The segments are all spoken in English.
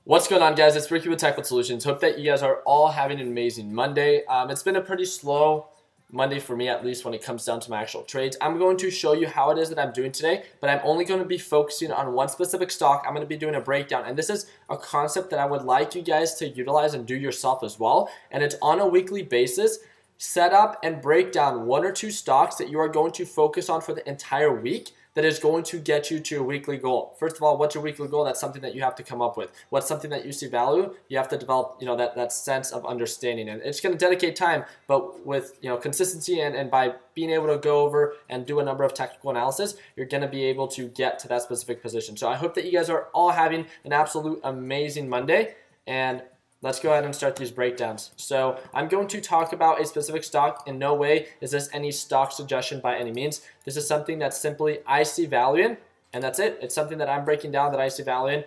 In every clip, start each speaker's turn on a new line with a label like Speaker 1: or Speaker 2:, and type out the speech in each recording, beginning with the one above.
Speaker 1: What's going on, guys? It's Ricky with Technical Solutions. Hope that you guys are all having an amazing Monday. It's been a pretty slow Monday for me, at least when it comes down to my actual trades. I'm going to show you how it is that I'm doing today, but I'm only going to be focusing on one specific stock. I'm going to be doing a breakdown, and this is a concept that I would like you guys to utilize and do yourself as well, and it's on a weekly basis. Set up and break down one or two stocks that you are going to focus on for the entire week that is going to get you to your weekly goal. First of all, what's your weekly goal? That's something that you have to come up with. What's something that you see value? You have to develop, that sense of understanding. And it's going to dedicate time, but with, consistency and by being able to go over and do a number of technical analysis, you're going to be able to get to that specific position. So I hope that you guys are all having an absolute amazing Monday, and let's go ahead and start these breakdowns. So I'm going to talk about a specific stock. In no way is this any stock suggestion by any means. This is something that simply I see value in, and that's it. It's something that I'm breaking down that I see value in,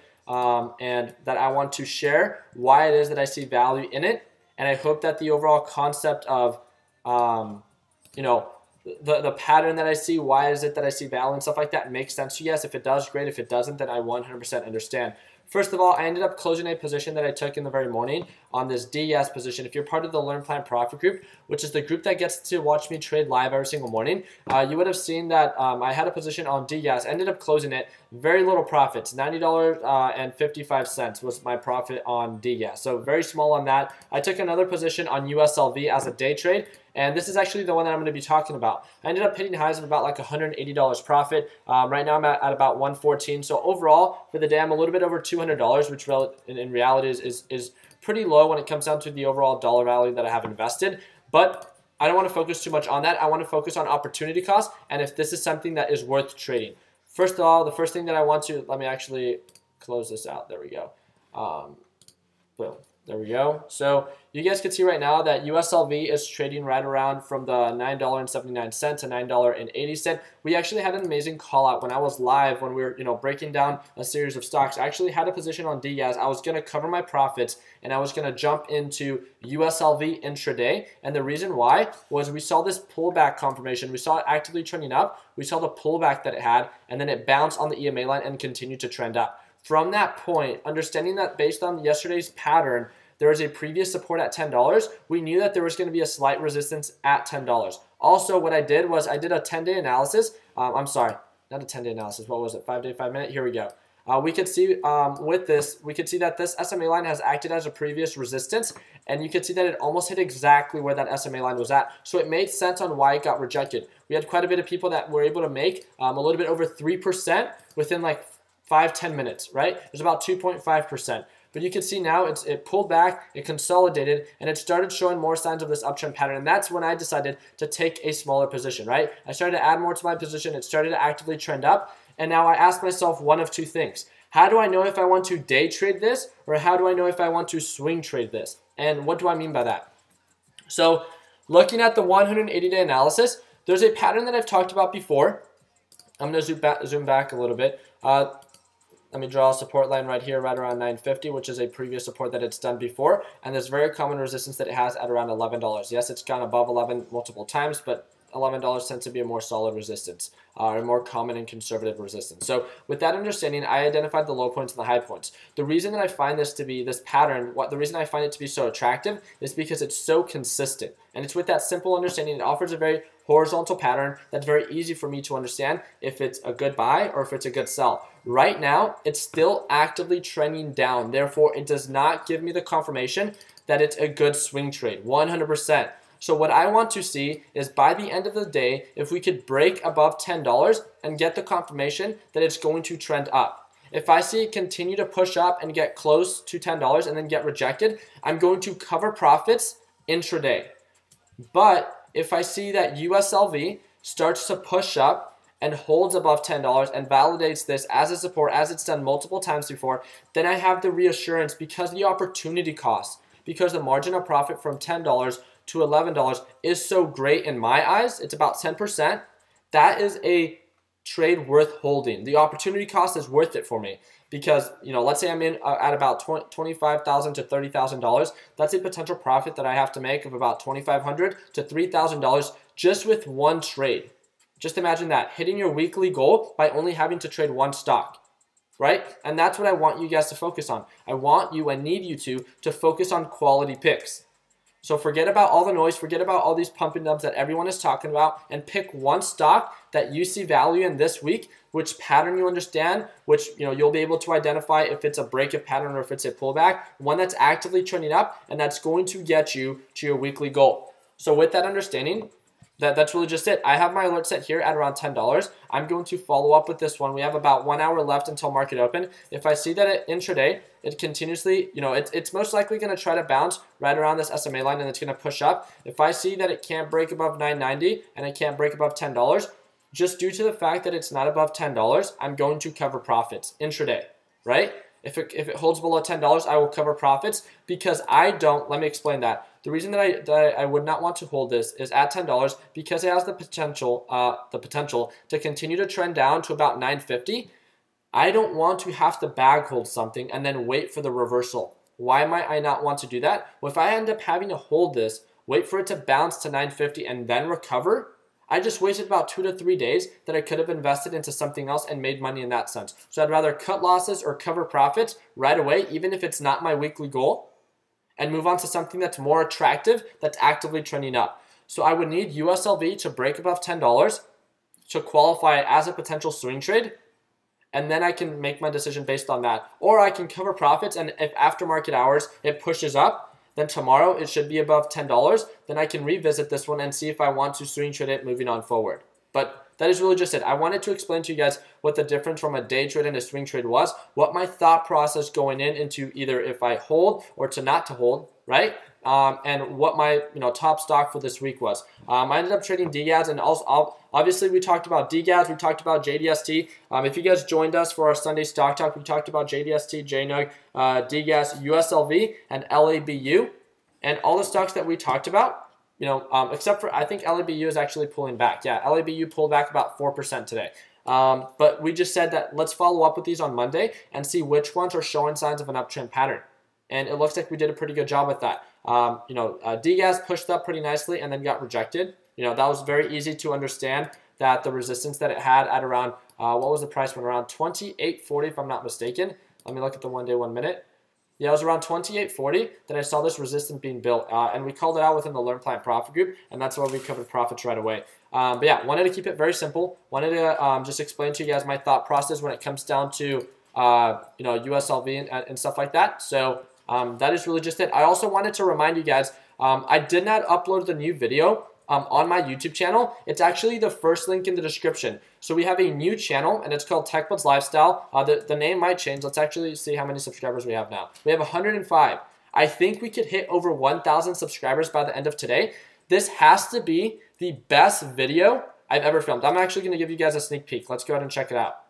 Speaker 1: and that I want to share why it is that I see value in it. And I hope that the overall concept of, the pattern that I see, why is it that I see value and stuff like that makes sense to you guys. If it does, great. If it doesn't, then I 100% understand. First of all, I ended up closing a position that I took in the very morning on this DES position. If you're part of the Learn Plan Profit group, which is the group that gets to watch me trade live every single morning, you would have seen that I had a position on DES, ended up closing it, very little profits, $90.55 was my profit on DES. So very small on that. I took another position on USLV as a day trade, and this is actually the one that I'm going to be talking about. I ended up hitting highs of about like $180 profit. Right now I'm at about 114. So overall for the day I'm a little bit over $200, which in reality is pretty low when it comes down to the overall dollar value that I have invested. But I don't want to focus too much on that. I want to focus on opportunity cost and if this is something that is worth trading. First of all, the first thing that I want to, let me actually close this out. There we go. Boom. There we go. So you guys can see right now that USLV is trading right around from the $9.79 to $9.80. We actually had an amazing call out when I was live, when we were breaking down a series of stocks. I actually had a position on DES. I was going to cover my profits and I was going to jump into USLV intraday. And the reason why was we saw this pullback confirmation. We saw it actively trending up. We saw the pullback that it had, and then it bounced on the EMA line and continued to trend up. From that point, understanding that based on yesterday's pattern, there was a previous support at $10. We knew that there was going to be a slight resistance at $10. Also, what I did was I did a 10-day analysis. I'm sorry, not a 10-day analysis. What was it? 5-day, 5-minute? Here we go. We could see with this, we could see that this SMA line has acted as a previous resistance, and you could see that it almost hit exactly where that SMA line was at. So it made sense on why it got rejected. We had quite a bit of people that were able to make a little bit over 3% within like 5-10 minutes, right? It was about 2.5%. But you can see now it pulled back, it consolidated, and it started showing more signs of this uptrend pattern. And that's when I decided to take a smaller position, right? I started to add more to my position. It started to actively trend up. And now I asked myself one of two things. How do I know if I want to day trade this, or how do I know if I want to swing trade this? And what do I mean by that? So looking at the 180-day analysis, there's a pattern that I've talked about before. I'm going to zoom back a little bit. Let me draw a support line right here, right around 950, which is a previous support that it's done before. And there's very common resistance that it has at around $11. Yes, it's gone above 11 multiple times, but $11 tends to be a more solid resistance, a more common and conservative resistance. So with that understanding, I identified the low points and the high points. The reason that I find this to be this pattern, the reason I find it to be so attractive is because it's so consistent. And it's with that simple understanding. It offers a very horizontal pattern that's very easy for me to understand if it's a good buy or if it's a good sell. Right now, it's still actively trending down. Therefore, it does not give me the confirmation that it's a good swing trade, 100%. So what I want to see is by the end of the day, if we could break above $10 and get the confirmation that it's going to trend up. If I see it continue to push up and get close to $10 and then get rejected, I'm going to cover profits intraday. But if I see that USLV starts to push up and holds above $10 and validates this as a support, as it's done multiple times before, then I have the reassurance because the opportunity cost, because the margin of profit from $10 to $11 is so great in my eyes, it's about 10%, that is a trade worth holding. The opportunity cost is worth it for me because, let's say I'm in at about $25,000 to $30,000. That's a potential profit that I have to make of about $2,500 to $3,000 just with one trade. Just imagine that, hitting your weekly goal by only having to trade one stock. right? And that's what I want you guys to focus on. I want you, I need you to focus on quality picks. So forget about all the noise, forget about all these pump and dumps that everyone is talking about, and pick one stock that you see value in this week, which pattern you understand, which you'll be able to identify if it's a break of pattern or if it's a pullback, one that's actively trending up, and that's going to get you to your weekly goal. So with that understanding, that's really just it. I have my alert set here at around $10. I'm going to follow up with this one. We have about 1 hour left until market open. If I see that intraday, it continuously, it's most likely going to try to bounce right around this SMA line and it's going to push up. If I see that it can't break above $9.90 and it can't break above $10, just due to the fact that it's not above $10, I'm going to cover profits intraday, right? If it holds below $10, I will cover profits because let me explain that. The reason that I would not want to hold this is at $10 because it has the potential to continue to trend down to about $9.50. I don't want to have to bag hold something and then wait for the reversal. Why might I not want to do that? Well, if I end up having to hold this, wait for it to bounce to $9.50 and then recover, I just wasted about 2 to 3 days that I could have invested into something else and made money in that sense. So I'd rather cut losses or cover profits right away, even if it's not my weekly goal, and move on to something that's more attractive, that's actively trending up. So I would need USLV to break above $10 to qualify it as a potential swing trade, and then I can make my decision based on that. Or I can cover profits, and if after market hours it pushes up, then tomorrow it should be above $10. Then I can revisit this one and see if I want to swing trade it moving on forward. But that is really just it. I wanted to explain to you guys what the difference from a day trade and a swing trade was, what my thought process going into either if I hold or to not to hold, right? And what my top stock for this week was. I ended up trading DGADs, and also obviously we talked about DGADs, we talked about JDST. If you guys joined us for our Sunday Stock Talk, we talked about JDST, JNUG, DGAS, USLV, and LABU, and all the stocks that we talked about. Except for I think LABU is actually pulling back. Yeah, LABU pulled back about 4% today. But we just said that let's follow up with these on Monday and see which ones are showing signs of an uptrend pattern. And it looks like we did a pretty good job with that. DGAS pushed up pretty nicely and then got rejected. That was very easy to understand that the resistance that it had at around, what was the price one? Around $28.40 if I'm not mistaken. Let me look at the 1 day, 1 minute. Yeah, it was around $28.40 that I saw this resistance being built, and we called it out within the Learn Plan Profit Group, and that's why we covered profits right away. But yeah, wanted to keep it very simple. Wanted to just explain to you guys my thought process when it comes down to USLV and stuff like that. So that is really just it. I also wanted to remind you guys, I did not upload the new video on my YouTube channel. It's actually the first link in the description. So we have a new channel, and it's called TechBuds Lifestyle. The name might change. Let's actually see how many subscribers we have now. We have 105. I think we could hit over 1,000 subscribers by the end of today. This has to be the best video I've ever filmed. I'm actually going to give you guys a sneak peek. Let's go ahead and check it out.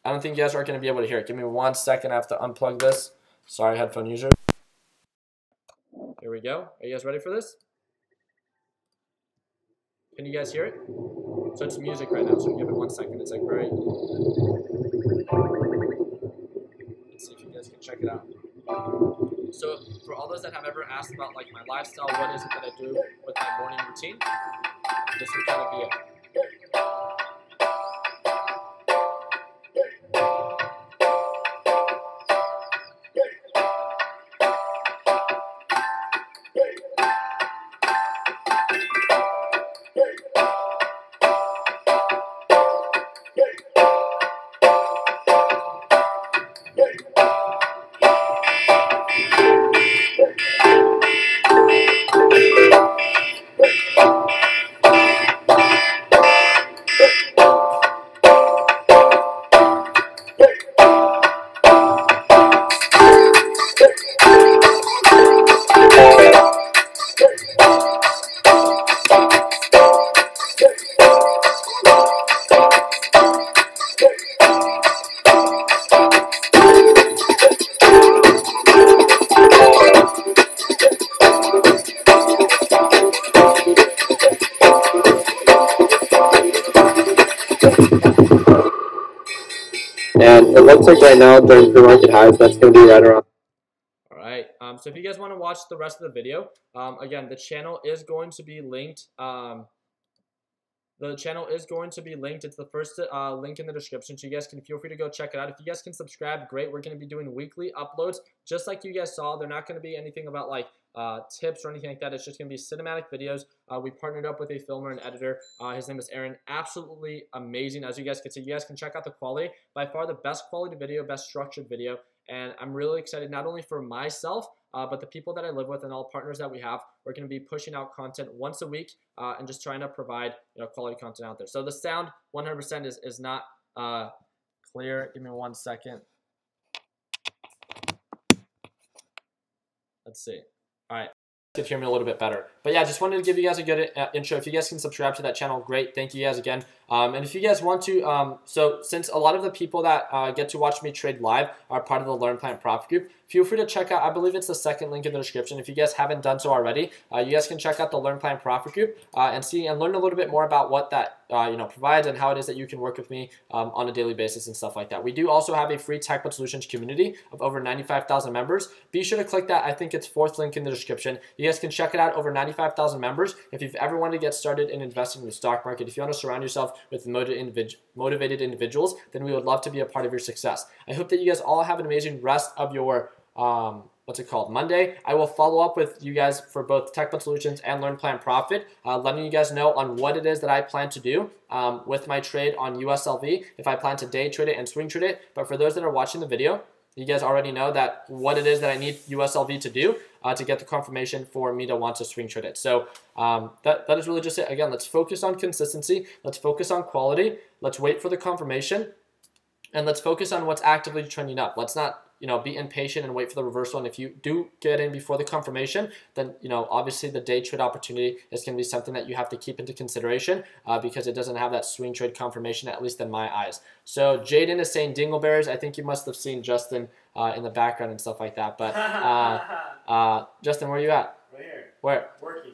Speaker 1: I don't think you guys are going to be able to hear it. Give me 1 second. I have to unplug this. Sorry, headphone user. Here we go. Are you guys ready for this? Can you guys hear it? So it's music right now, so give it 1 second. It's like very... Let's see if you guys can check it out. So for all those that have ever asked about like my lifestyle, what is it that I do with my morning routine, this would kind of be it. And it looks like right now during pre-market highs, that's going to be right around. All right. So if you guys want to watch the rest of the video, again, the channel is going to be linked The channel is going to be linked. It's the first link in the description, so you guys can feel free to go check it out. If you guys can subscribe, great. We're going to be doing weekly uploads, just like you guys saw. They're not going to be anything about like tips or anything like that. It's just going to be cinematic videos. We partnered up with a filmer and editor. His name is Aaron. Absolutely amazing. As you guys can see, you guys can check out the quality. By far the best quality video, best structured video. And I'm really excited not only for myself, but the people that I live with and all partners that we have. We're going to be pushing out content once a week and just trying to provide quality content out there. So the sound 100% is not clear. Give me 1 second. Let's see. All right. Could hear me a little bit better. But yeah, just wanted to give you guys a good intro. If you guys can subscribe to that channel, great. Thank you guys again. And if you guys want to, so since a lot of the people that get to watch me trade live are part of the Learn, Plan, Profit group, feel free to check out, I believe it's the second link in the description. If you guys haven't done so already, you guys can check out the Learn, Plan, Profit group and see and learn a little bit more about what that provides and how it is that you can work with me on a daily basis and stuff like that. We do also have a free Tech Bud Solutions community of over 95,000 members. Be sure to click that. I think it's fourth link in the description. You guys can check it out. Over 95,000 members. If you've ever wanted to get started in investing in the stock market, if you want to surround yourself with motivated individuals, then we would love to be a part of your success. I hope that you guys all have an amazing rest of your Monday. I will follow up with you guys for both Tech Bud Solutions and Learn, Plan, Profit, letting you guys know on what it is that I plan to do with my trade on USLV, if I plan to day trade it and swing trade it. But for those that are watching the video, you guys already know that what it is that I need USLV to do to get the confirmation for me to want to swing trade it. So that is really just it. Again, let's focus on consistency. Let's focus on quality. Let's wait for the confirmation. And let's focus on what's actively trending up. Let's not be impatient and wait for the reversal. And if you do get in before the confirmation, then obviously the day trade opportunity is going to be something that you have to keep into consideration because it doesn't have that swing trade confirmation, at least in my eyes. So Jaden is saying dingleberries. I think you must have seen Justin in the background and stuff like that. But Justin, where are you at?
Speaker 2: Right here.
Speaker 1: Where?
Speaker 2: Working.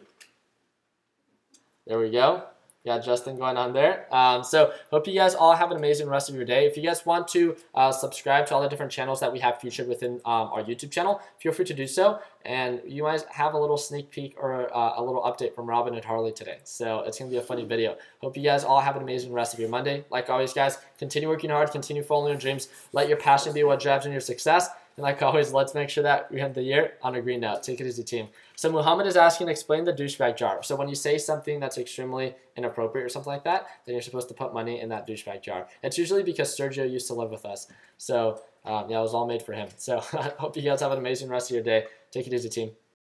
Speaker 1: There we go. Got Justin going on there. So hope you guys all have an amazing rest of your day. If you guys want to subscribe to all the different channels that we have featured within our YouTube channel, feel free to do so. And you guys have a little sneak peek or a little update from Robin and Harley today. So it's going to be a funny video. Hope you guys all have an amazing rest of your Monday. Like always, guys, continue working hard, continue following your dreams. Let your passion be what drives in your success. And like always, let's make sure that we end the year on a green note. Take it easy, team. So Muhammad is asking, explain the douchebag jar. So when you say something that's extremely inappropriate or something like that, then you're supposed to put money in that douchebag jar. It's usually because Sergio used to live with us. So yeah, it was all made for him. So I hope you guys have an amazing rest of your day. Take it easy, team.